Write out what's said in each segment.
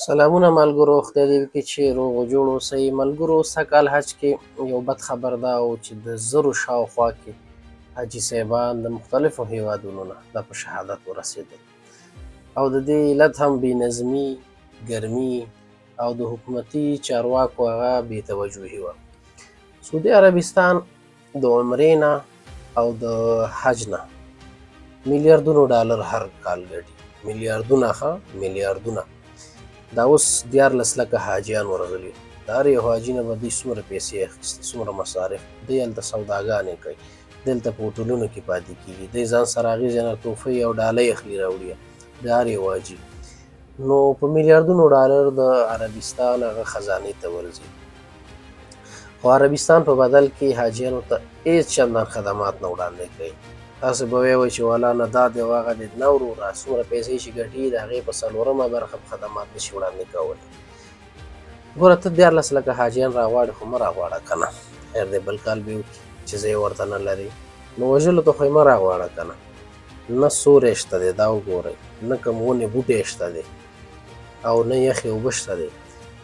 سلامونه ملګرو، خدای دې وکړي چې روغ او جوړ اوسئ. ملګرو، سږکال حج کې یو بد خبر دا و چې د زرو شاوخوا کې حاجي صاحبان د مختلفو هیوادونو نه دا په شهادت ورسېدل، او د دې علت هم بې نظمي، ګرمي او د حکومتي چارواکو هغه بې توجهي وه. سعودي عربستان د عمرې نه او د حج نه میلیاردونو ډالر هر کال ګټي، میلیاردونه. دا اوس 14 لکه حاجیان ورغلي، د هر یو حاجي نه به دوی څومره پیسې اخیستې، څومره مصارف. دوی هلته سوداګانې کوي، دلته په هوټلونو کې پاتې کېږي، دوی ځان سره هغې ځای نه توفۍ او ډالۍ اخلي راوړي د هر یو حاجي. نو په میلیاردونو ډالر د عربستان هغه خزانې ته ورځي، خو عربستان په بدل کې حاجیانو ته هېڅ چندان خدمات نه وړاندې کوي. تاسو به وایئ چې والا نه دا دی او هغه دی. نه وروره، څومره پیسې چې ګټي د هغې په 4مه برخه خدمات نشي وړاندې کولی. ګوره، ته 14 لکه حاجیان راغواړې، خو مه راغواړه که نه، خیر دی بل کال به یې وکړي چې ځای ورته نه لري. نو وژلو ته خو یې مه راغواړه که نه. نه سوری شته دی، دا وګورئ، نه کوم ونې بوټی شته دی او نه یخې اوبه شته دی.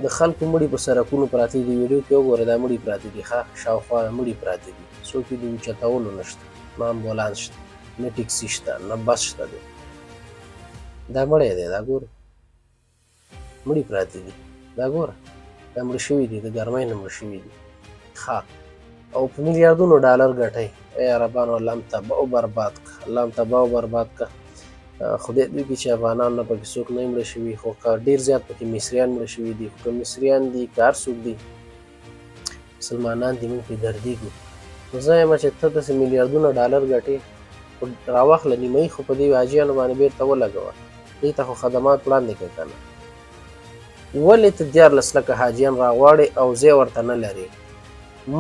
د خلکو مړي په سړکونو پراته دي. ویډیو کې وګورئ، دا مړي پراته دي، شاوخوا مړي پراته دي، څوک یې د اوچتولو نشته، نه امبولانس شته، نه ټکسي شته، نه بس شته دی. دا مړی دی، دا ګوره مړي پراته دي، دا ګوره دا مړه شوي دي، د ګرمۍ نه مړه شوي دي. او په میلیاردونو ډالر ګټئ. ای عربانو، الله هم تباه او برباد که، الله هم تباه او برباد که. خدای دې وکړي چې افغانان نه پکې څوک نه مړه شوي، خو که ډېر زیات پکې مصریان مړه شوي دي. خو که مصریان دي که هر څوک دي، مسلمانان دي، موږ پرې دردېږو. نو زه یم چې ته داسې میلیاردونه ډالر ګټې، خو راواخله نیمایي خو په دې حاجیانو باندې بېرته ولګوه، دې ته خو خدمات وړاندې کړه که نه. ولې ته 14 لکه حاجیان راغواړې او ځای ورته نه لرې،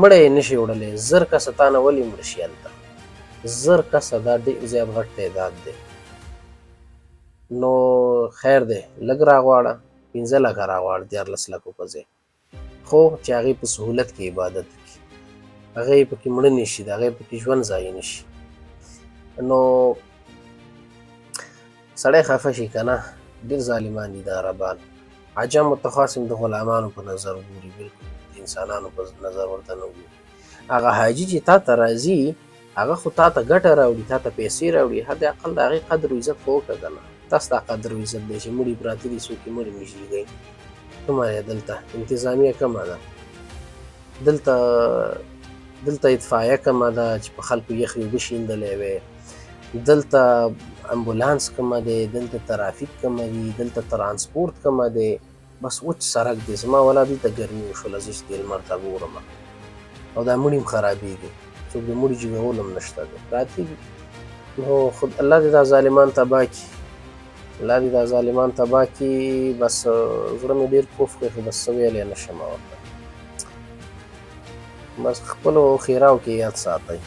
مړی یې نشي وړلی. 1000 کسه تا نه ولې مړه شي هلته؟ 1000 کسه، دا ډېر زیات غټ تعداد دی. نو خیر دی، لږ راغواړه، 15 لکه راغواړه 14 لکو په ځای، خو چې هغې په سهولت کې عبادت وکړي، هغې پکې مړه نه شي، د هغې پکې ژوند ضایع نه شي. نو سړی خفه شي که نه. ډېر ظالمان دي د عربان. عجمو ته خاص هم د غلامانو په نظر ګوري، بلکل د انسانانو په نظر ورته نه ګوري. هغه حاجي چې تا ته راځي، هغه خو تا ته ګټه راوړي، تا ته پیسې راوړي، حد اقل د هغې قدر و عزت خو وکړه که نه. تاسو ته قدر و عزت دی چې مړي پراته دي، څوک یې مړي نشي کوي. کومه دی دلته انتظامیه کمه ده، دلته اطفایه کمه ده چې په خلکو یخې اوبه شیندلی وی، دلته امبولانس کمه دی، دلته ترافیک کمه دي، دلته ترانسپورت کمه دی، بس وچ سړک دی. زما والا دلته ګرمي وشوله، زه چې دې لمر ته ګورم، او دا مړي هم خرابېږي، څوک د مړي جګول هم نشته دی، پراته دي. نو خود الله دې دا ظالمان تباه کړي، الله دې دا ظالمان تباه کړي. بس زړه مې ډېر کوف کوي، خو بس څه ویلی نه شم ورته. بس خپلو خیراو کې یاد ساتئ.